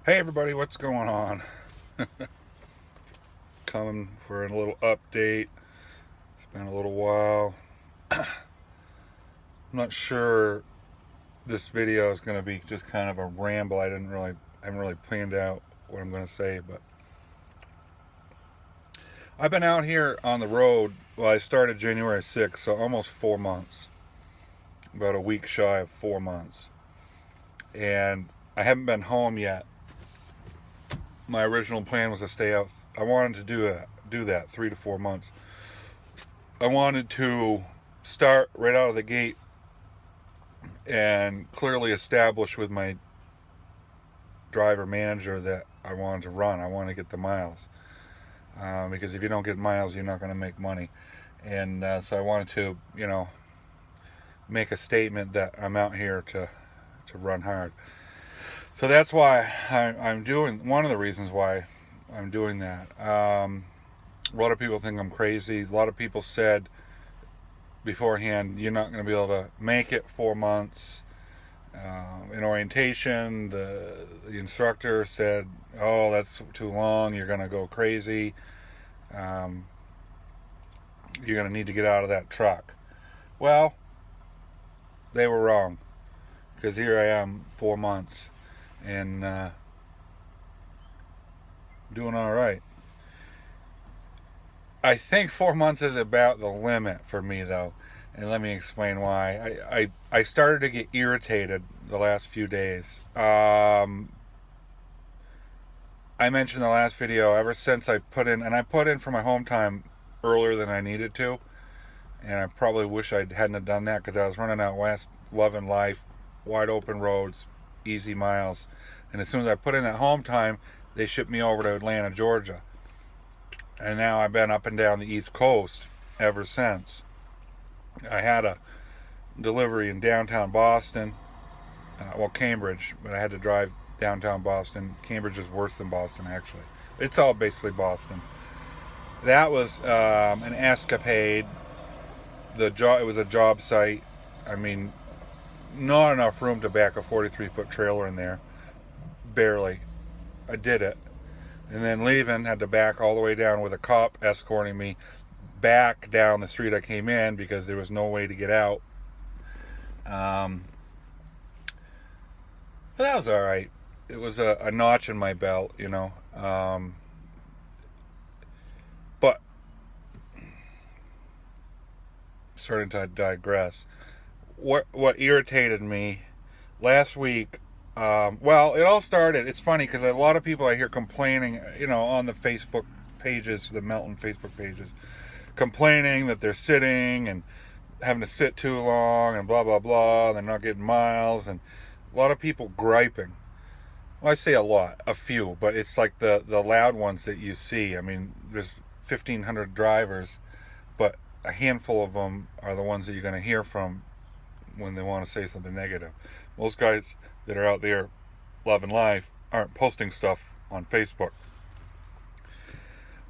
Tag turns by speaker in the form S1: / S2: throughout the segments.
S1: Hey everybody, what's going on? Coming for a little update. It's been a little while. I'm not sure this video is going to be just kind of a ramble. I haven't really planned out what I'm going to say, but I've been out here on the road. Well, I started January 6th, so almost 4 months. About a week shy of 4 months. And I haven't been home yet. My original plan was to stay out. I wanted to do that 3 to 4 months. I wanted to start right out of the gate and clearly establish with my driver manager that I wanted to run. I want to get the miles, because if you don't get miles, you're not going to make money. And so I wanted to, make a statement that I'm out here to run hard. So that's why I'm doing. One of the reasons why I'm doing that. A lot of people think I'm crazy. A lot of people said beforehand, you're not going to be able to make it 4 months. In orientation, the instructor said, "Oh, that's too long. You're going to go crazy. Um, you're going to need to get out of that truck." Well, they were wrong, because here I am, 4 months, and doing all right. I think 4 months is about the limit for me, though, and let me explain why. I started to get irritated the last few days. I mentioned in the last video, ever since I put in, and I put in for my home time earlier than I needed to, and I probably wish I hadn't have done that, because I was running out west, loving life, wide open roads, easy miles, and as soon as I put in that home time, they shipped me over to Atlanta, Georgia, and now I've been up and down the East Coast ever since. I had a delivery in downtown Boston, Cambridge, but I had to drive downtown Boston. Cambridge is worse than Boston, actually. It's all basically Boston. That was an escapade. It was a job site. I mean, not enough room to back a 43-foot trailer in there. Barely. I did it. And then leaving, had to back all the way down with a cop escorting me back down the street I came in, because there was no way to get out. But that was all right. It was a notch in my belt, but starting to digress. What irritated me last week? Well, it all started. It's funny, because a lot of people I hear complaining, on the Facebook pages, the Melton Facebook pages, complaining that they're sitting and having to sit too long and blah blah blah, and they're not getting miles, and a lot of people griping. Well, I say a lot, a few, but it's like the loud ones that you see. I mean, there's 1,500 drivers, but a handful of them are the ones that you're going to hear from when they want to say something negative. Most guys that are out there loving life aren't posting stuff on Facebook.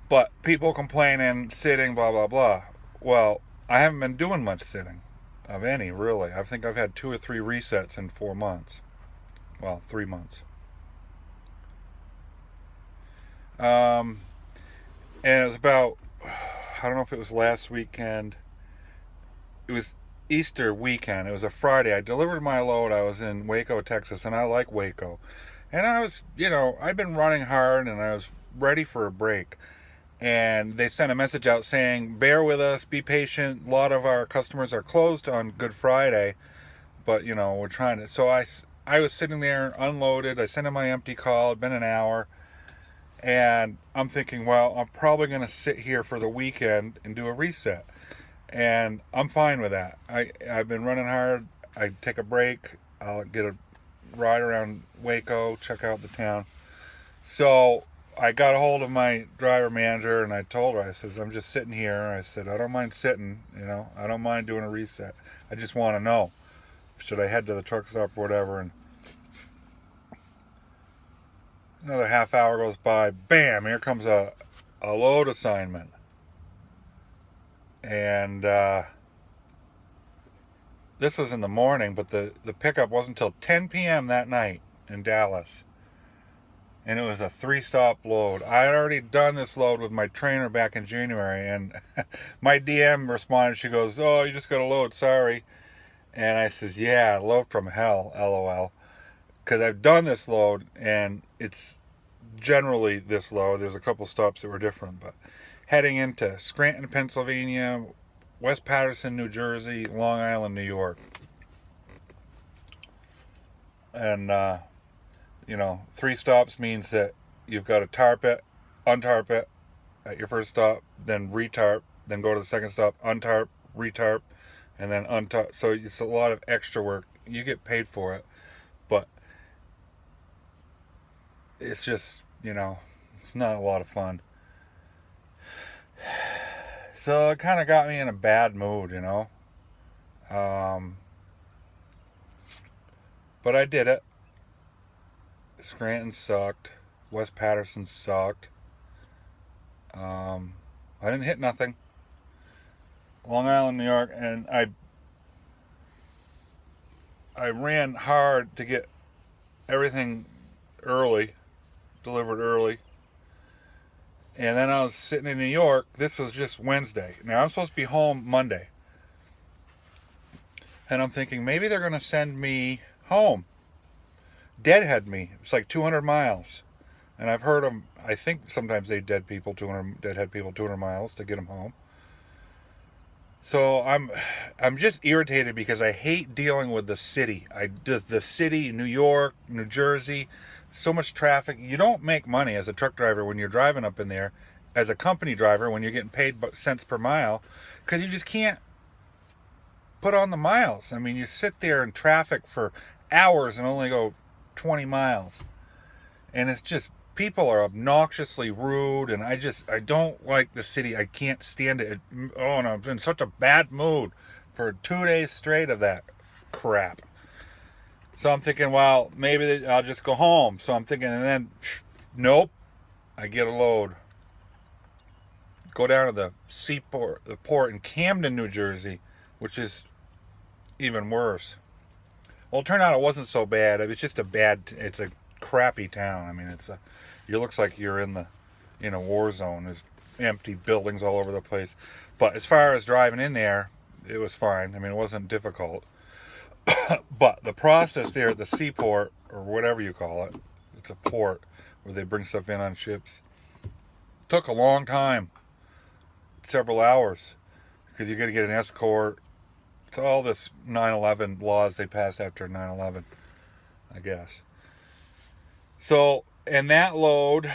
S1: But people complaining, sitting, blah, blah, blah. Well, I haven't been doing much sitting, of any, really. I think I've had 2 or 3 resets in 4 months. Well, 3 months. And it was about, I don't know if it was last weekend. It was Easter weekend. It was a Friday. I delivered my load. I was in Waco, Texas, and I like Waco. And I was, I'd been running hard, and I was ready for a break. And they sent a message out saying, bear with us, be patient. A lot of our customers are closed on Good Friday, but, we're trying to. So I was sitting there, unloaded. I sent in my empty call. It'd been an hour. And I'm thinking, well, I'm probably going to sit here for the weekend and do a reset. And I'm fine with that. I've been running hard. I take a break. I'll get a ride around Waco, check out the town. So I got a hold of my driver manager, and I told her, I says, I'm just sitting here. I said, I don't mind sitting, I don't mind doing a reset. I just want to know, should I head to the truck stop or whatever. And another half hour goes by. Bam, here comes a load assignment. And this was in the morning, but the pickup wasn't until 10 p.m. that night in Dallas. and it was a 3-stop load. I had already done this load with my trainer back in January, and my DM responded. She goes, "Oh, you just got a load, sorry." And I says, "Yeah, load from hell, lol." Because I've done this load, and it's generally this load. There's a couple stops that were different, but heading into Scranton, Pennsylvania, West Paterson, New Jersey, Long Island, New York. And 3 stops means that you've got to tarp it, untarp it at your first stop, then retarp, then go to the second stop, untarp, retarp, and then untarp. So it's a lot of extra work. You get paid for it, but it's just, it's not a lot of fun. So it kind of got me in a bad mood, But I did it. Scranton sucked. West Paterson sucked. I didn't hit nothing. Long Island, New York, and I ran hard to get everything early, delivered early. And then I was sitting in New York. This was just Wednesday. Now I'm supposed to be home Monday. And I'm thinking maybe they're going to send me home. Deadhead me. It's like 200 miles. And I've heard them, I think sometimes they deadhead people 200 miles to get them home. So I'm just irritated because I hate dealing with the city. The city, New York, New Jersey, so much traffic. You don't make money as a truck driver when you're driving up in there, as a company driver when you're getting paid cents per mile, because you just can't put on the miles. I mean, you sit there in traffic for hours and only go 20 miles. And it's just, people are obnoxiously rude, and I don't like the city. I can't stand it. Oh no, I'm in such a bad mood for 2 days straight of that crap. So I'm thinking, well, maybe I'll just go home. So I'm thinking, and then, nope, I get a load. Go down to the port in Camden, New Jersey, which is even worse. Well, it turned out it wasn't so bad. It's a crappy town. I mean, it looks like you're in a war zone. There's empty buildings all over the place. But as far as driving in there, it was fine. I mean, it wasn't difficult. But the process there at the seaport, or whatever you call it, it's a port where they bring stuff in on ships, took a long time, several hours, because you got to get an escort. It's all this 9/11 laws they passed after 9/11, I guess. So, and that load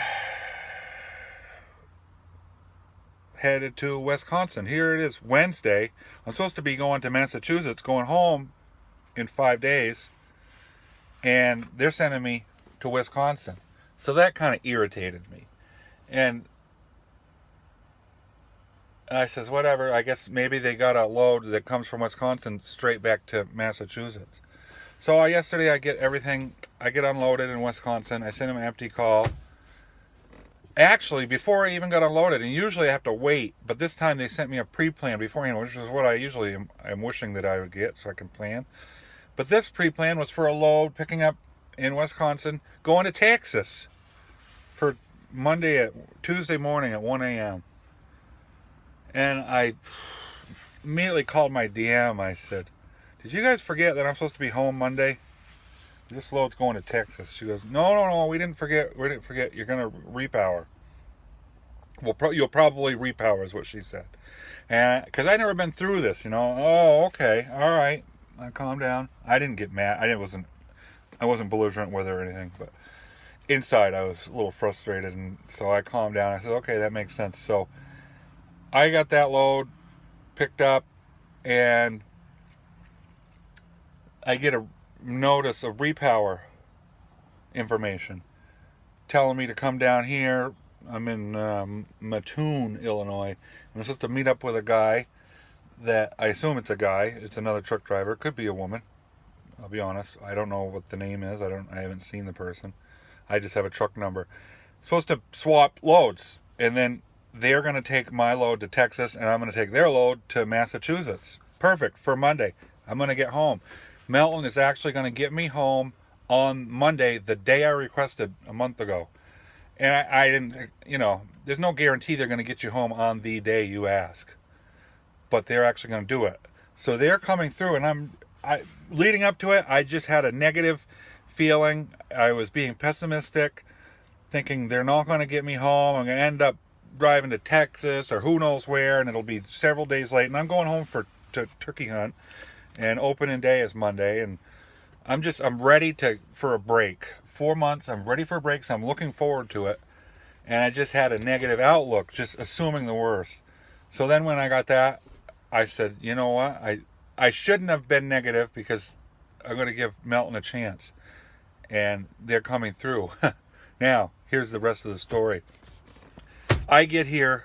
S1: headed to Wisconsin. Here it is, Wednesday. I'm supposed to be going to Massachusetts, going home in 5 days, and they're sending me to Wisconsin. So that kind of irritated me. And I says, whatever, I guess maybe they got a load that comes from Wisconsin straight back to Massachusetts. So yesterday I get unloaded in Wisconsin. I send them an empty call. Actually, before I even got unloaded, and usually I have to wait, but this time they sent me a pre-plan beforehand, which is what I usually am wishing that I would get so I can plan. But this pre-plan was for a load picking up in Wisconsin, going to Texas for Tuesday morning at 1 a.m. And I immediately called my DM. I said, "Did you guys forget that I'm supposed to be home Monday? This load's going to Texas." She goes, No, we didn't forget. You're going to repower. Well, you'll probably repower is what she said. And because I never been through this, Oh, okay, all right. I calmed down. I didn't get mad. I wasn't belligerent with her or anything, but inside I was a little frustrated, and so I calmed down. I said, okay, that makes sense. So I got that load picked up, and I get a notice of repower information telling me to come down here. I'm in Melton, Illinois. I'm supposed to meet up with a guy that I assume it's a guy. It's another truck driver. It could be a woman. I'll be honest. I don't know what the name is. I haven't seen the person. I just have a truck number. Supposed to swap loads, and then they're going to take my load to Texas, and I'm going to take their load to Massachusetts. Perfect for Monday. I'm going to get home. Melton is actually going to get me home on Monday, the day I requested a month ago. And I didn't, there's no guarantee they're going to get you home on the day you ask, but they're actually going to do it. So they're coming through, and leading up to it, I just had a negative feeling. I was being pessimistic, thinking they're not going to get me home. I'm going to end up driving to Texas or who knows where, and it'll be several days late. And I'm going home to turkey hunt, and opening day is Monday, and I'm ready for a break. 4 months, I'm ready for a break, so I'm looking forward to it. And I just had a negative outlook, just assuming the worst. So then when I got that, I said, you know what? I shouldn't have been negative, because I'm going to give Melton a chance. And they're coming through. Now, here's the rest of the story. I get here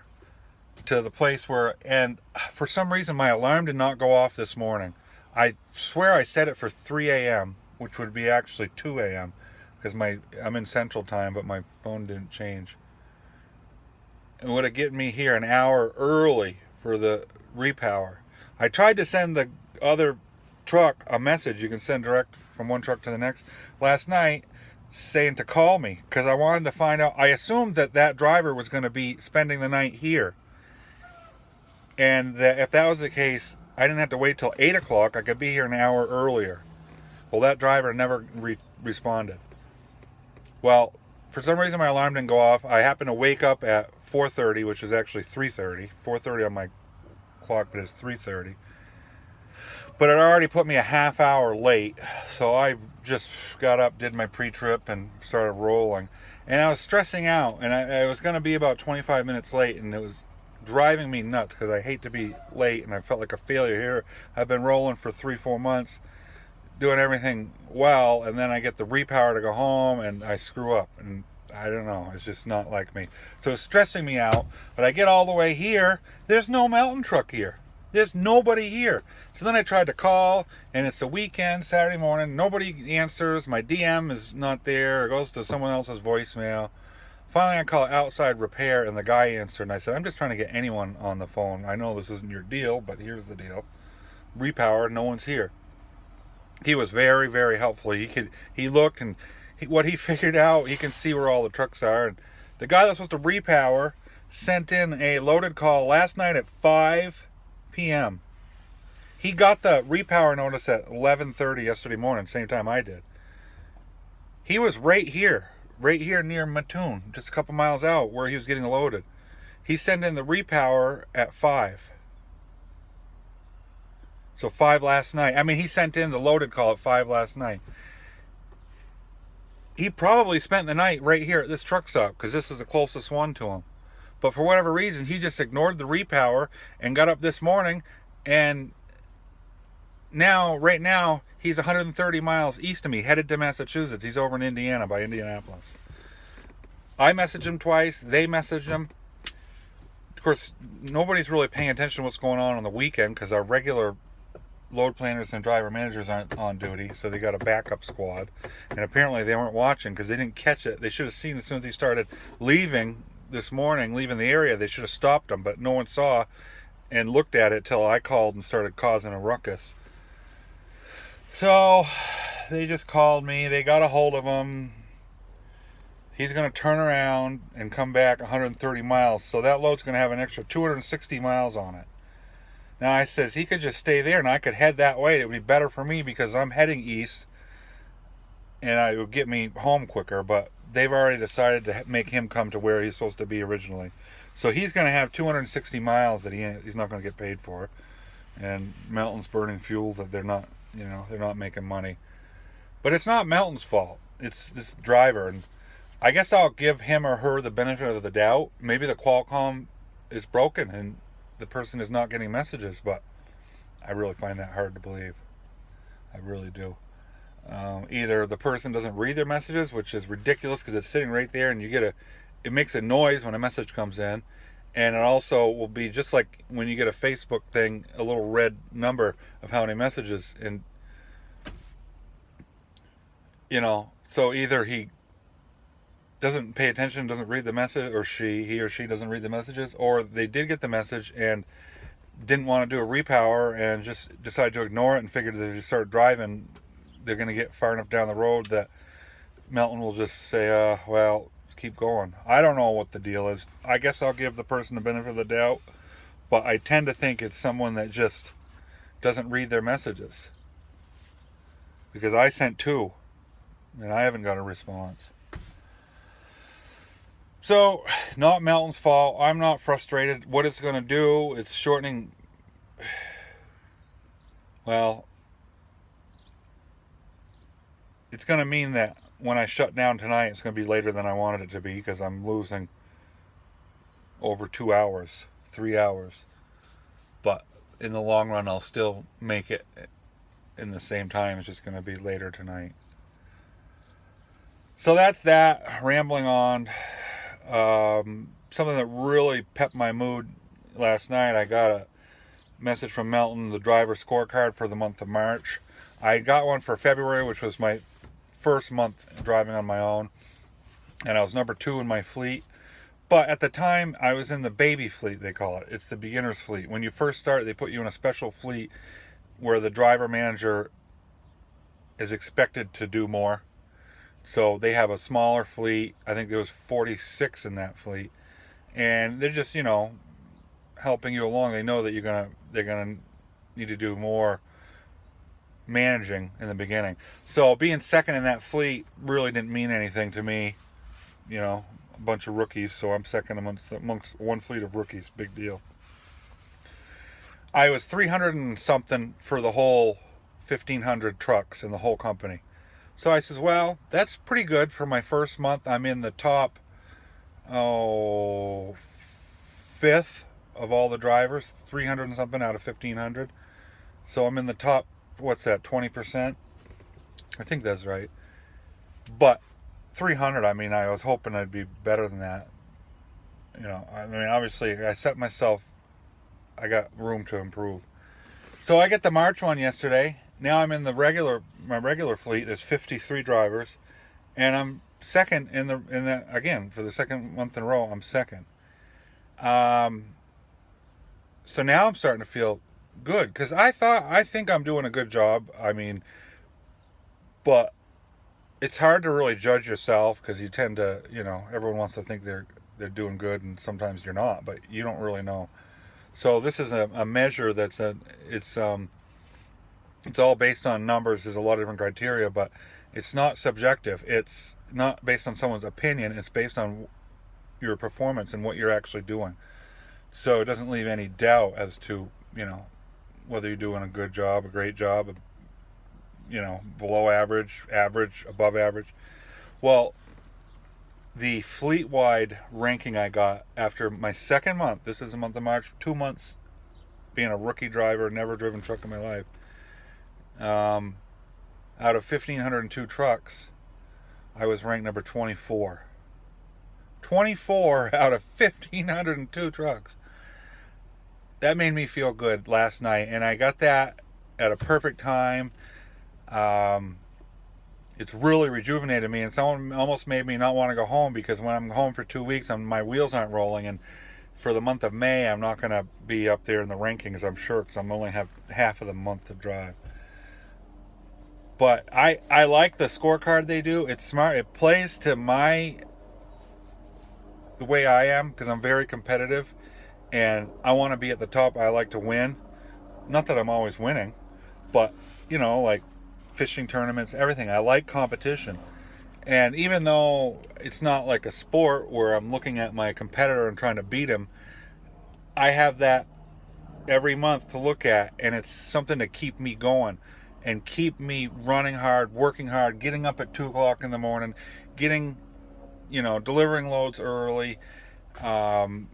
S1: to the place and for some reason my alarm did not go off this morning. I swear I set it for 3 a.m., which would be actually 2 a.m., because I'm in Central Time, but my phone didn't change. It would have gotten me here an hour early for the repower. I tried to send the other truck a message you can send direct from one truck to the next last night, saying to call me, because I wanted to find out. I assumed that driver was going to be spending the night here, and that if that was the case, I didn't have to wait till 8 o'clock. I could be here an hour earlier. Well, that driver never responded. Well, for some reason my alarm didn't go off. I happened to wake up at 4:30, which is actually 3:30. 4:30 on my clock, but it's 3:30. But it already put me a half hour late, so I just got up, did my pre-trip, and started rolling. And I was stressing out, and I was going to be about 25 minutes late, and it was driving me nuts, because I hate to be late, and I felt like a failure here. I've been rolling for 3-4 months, doing everything well, and then I get the repower to go home, and I screw up, and I don't know, it's just not like me. So it's stressing me out, but I get all the way here, there's no Melton truck here. There's nobody here. So then I tried to call, and it's the weekend, Saturday morning. Nobody answers. My DM is not there. It goes to someone else's voicemail. Finally, I call Outside Repair, and the guy answered, and I said, I'm just trying to get anyone on the phone. I know this isn't your deal, but here's the deal. Repower, no one's here. He was very, very helpful. He looked, and what he figured out, he can see where all the trucks are. And the guy that's supposed to repower sent in a loaded call last night at 5 p.m. He got the repower notice at 11:30 yesterday morning, same time I did. He was right here near Melton, just a couple miles out where he was getting loaded. He sent in the repower at 5. So 5 last night. I mean, he sent in the loaded call at 5 last night. He probably spent the night right here at this truck stop, because this is the closest one to him. But for whatever reason, he just ignored the repower and got up this morning, and right now, he's 130 miles east of me, headed to Massachusetts. He's over in Indiana, by Indianapolis. I messaged him twice. They messaged him. Of course, nobody's really paying attention to what's going on the weekend, because our regular load planners and driver managers aren't on duty, so they got a backup squad. And apparently they weren't watching, because they didn't catch it. They should have seen as soon as he started leaving this morning, leaving the area, they should have stopped him, but no one saw and looked at it till I called and started causing a ruckus. So they just called me. They got a hold of him. He's going to turn around and come back 130 miles. So that load's going to have an extra 260 miles on it. Now I says he could just stay there and I could head that way. It would be better for me, because I'm heading east and it would get me home quicker. But they've already decided to make him come to where he's supposed to be originally. So he's going to have 260 miles that he's not going to get paid for. And Melton's burning fuels that they're not making money. But it's not Melton's fault. It's this driver. And I guess I'll give him or her the benefit of the doubt. Maybe the Qualcomm is broken and the person is not getting messages, but I really find that hard to believe. I really do. Either the person doesn't read their messages, which is ridiculous, because it's sitting right there and it makes a noise when a message comes in. And it also will be just like when you get a Facebook thing, a little red number of how many messages. And, so either he doesn't pay attention, doesn't read the message, or he or she doesn't read the messages, or they did get the message and didn't want to do a repower and just decided to ignore it and figured that if you start driving, they're going to get far enough down the road that Melton will just say, keep going. I don't know what the deal is. I guess I'll give the person the benefit of the doubt, but I tend to think it's someone that just doesn't read their messages. Because I sent 2, and I haven't got a response. So, not Melton's fault. I'm not frustrated. What it's going to do, it's shortening... Well, it's going to mean that when I shut down tonight, it's going to be later than I wanted it to be because I'm losing over 2 hours, 3 hours. But in the long run, I'll still make it in the same time. It's just going to be later tonight. So that's that. Rambling on. Something that really pepped my mood last night. I got a message from Melton, the driver scorecard for the month of March. I got one for February, which was my first month driving on my own, and I was number 2 in my fleet. But at the time, I was in the baby fleet, they call it. It's the beginner's fleet. When you first start, they put you in a special fleet where the driver manager is expected to do more. So they have a smaller fleet. I think there was 46 in that fleet, and they're just, helping you along. They know that they're gonna need to do more managing in the beginning. So being second in that fleet really didn't mean anything to me. A bunch of rookies, so I'm second amongst one fleet of rookies. Big deal. I was 300 and something for the whole 1,500 trucks in the whole company. So I says, well, that's pretty good for my first month. I'm in the top 5th of all the drivers, 300 and something out of 1,500. So I'm in the top, what's that, 20%? I think that's right. But 300, I was hoping I'd be better than that. Obviously, I got room to improve. So I get the March one yesterday. Now I'm in my regular fleet. There's 53 drivers, and I'm second in the again for the second month in a row. I'm second. So now I'm starting to feel good because I think I'm doing a good job. But it's hard to really judge yourself because you tend to, everyone wants to think they're doing good, and sometimes you're not, but you don't really know. So this is a measure it's all based on numbers. There's a lot of different criteria, but it's not subjective. It's not based on someone's opinion. It's based on your performance and what you're actually doing. So it doesn't leave any doubt as to, whether you're doing a good job, a great job, below average, above average. Well, the fleet-wide ranking I got after my second month, this is the month of March, 2 months being a rookie driver, never driven truck in my life. Out of 1,502 trucks, I was ranked number 24. 24 out of 1,502 trucks. That made me feel good last night, and I got that at a perfect time. It's really rejuvenated me, and someone almost made me not want to go home because when I'm home for 2 weeks, my wheels aren't rolling, and for the month of May, I'm not going to be up there in the rankings, I'm sure, because I'm only have half of the month to drive. But I like the scorecard they do. It's smart. It plays to the way I am, because I'm very competitive and I want to be at the top. I like to win. Not that I'm always winning, but like fishing tournaments, everything. I like competition. And even though it's not like a sport where I'm looking at my competitor and trying to beat him, I have that every month to look at, and it's something to keep me going and keep me running hard, working hard, getting up at 2 o'clock in the morning, delivering loads early,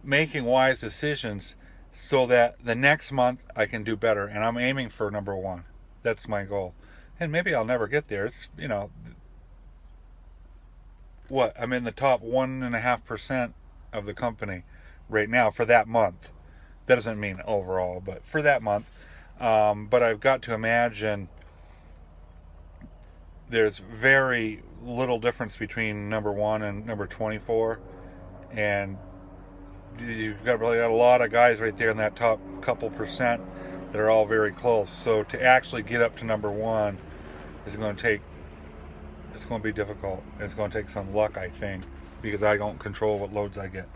S1: making wise decisions so that the next month I can do better. And I'm aiming for number 1. That's my goal. And maybe I'll never get there. It's, I'm in the top 1.5% of the company right now for that month. That doesn't mean overall, but for that month. But I've got to imagine there's very little difference between number 1 and number 24, and you've got a lot of guys right there in that top couple percent that are all very close. So to actually get up to number 1 is going to take it's going to be difficult. It's going to take some luck, I think, because I don't control what loads I get.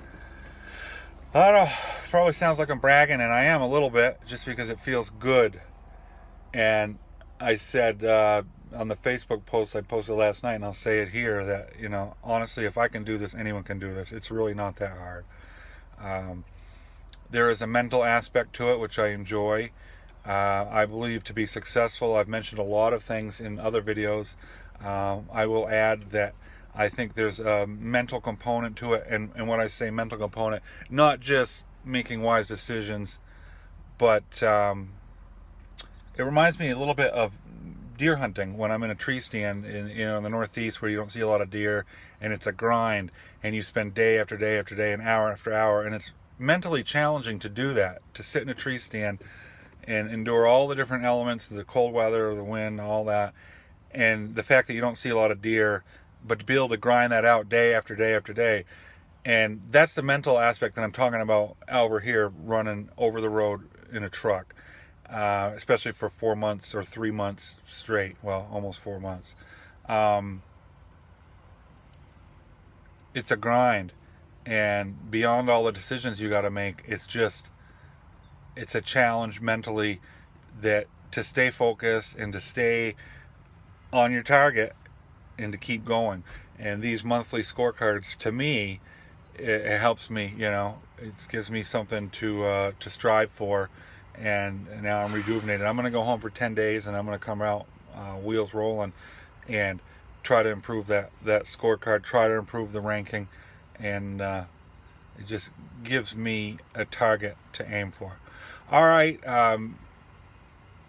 S1: I don't know. Probably sounds like I'm bragging, and I am a little bit, just because it feels good. And I said on the Facebook post I posted last night, and I'll say it here, that, honestly, if I can do this, anyone can do this. It's really not that hard. There is a mental aspect to it, which I enjoy. I believe to be successful, I've mentioned a lot of things in other videos. I will add that I think there's a mental component to it, and when I say mental component, not just making wise decisions, but it reminds me a little bit of deer hunting when I'm in a tree stand in the Northeast, where you don't see a lot of deer, and it's a grind, and you spend day after day after day and hour after hour, and it's mentally challenging to do that, to sit in a tree stand and endure all the different elements, the cold weather, the wind, all that, and the fact that you don't see a lot of deer, but to be able to grind that out day after day after day. And that's the mental aspect that I'm talking about over here, running over the road in a truck, especially for 4 months or 3 months straight. Well, almost 4 months. It's a grind, and beyond all the decisions you got to make, it's a challenge mentally, that to stay focused and to stay on your target and to keep going. And these monthly scorecards, to me, it helps me. It gives me something to strive for. And now I'm rejuvenated. I'm going to go home for 10 days, and I'm going to come out wheels rolling and try to improve that scorecard, try to improve the ranking, and it just gives me a target to aim for. All right,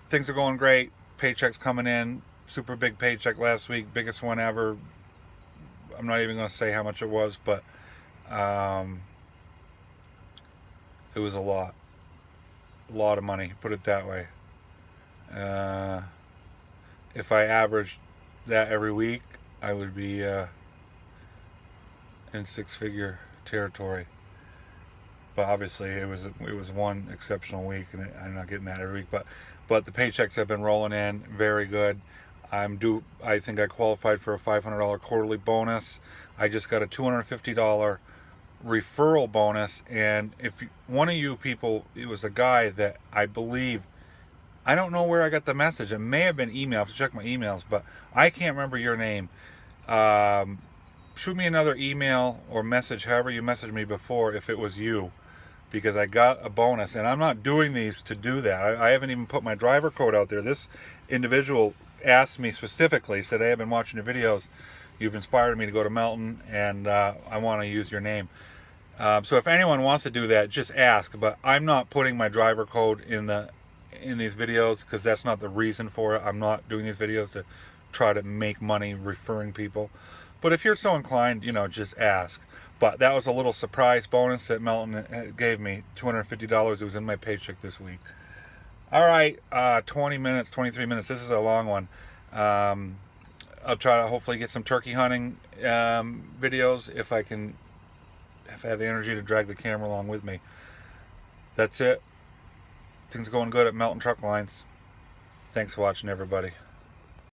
S1: things are going great. Paycheck's coming in. Super big paycheck last week, biggest one ever. I'm not even going to say how much it was, but it was a lot of money, put it that way. If I averaged that every week, I would be in six-figure territory. But obviously, it was one exceptional week, and I'm not getting that every week. But the paychecks have been rolling in very good. I think I qualified for a $500 quarterly bonus. I just got a $250 referral bonus, and if one of you people, it was a guy that I believe, I don't know where I got the message. It may have been email. I have to check my emails, but I can't remember your name. Shoot me another email or message, however you messaged me before, if it was you, because I got a bonus, and I'm not doing these to do that. I haven't even put my driver code out there. This individual asked me specifically, said, "Hey, I've been watching your videos. You've inspired me to go to Melton, and I want to use your name." So if anyone wants to do that, just ask. But I'm not putting my driver code in these videos, because that's not the reason for it. I'm not doing these videos to try to make money referring people. But if you're so inclined, just ask. But that was a little surprise bonus that Melton gave me, $250. It was in my paycheck this week. All right, 20 minutes, 23 minutes. This is a long one. I'll try to hopefully get some turkey hunting videos if I have the energy to drag the camera along with me. That's it. Things are going good at Melton Truck Lines. Thanks for watching, everybody.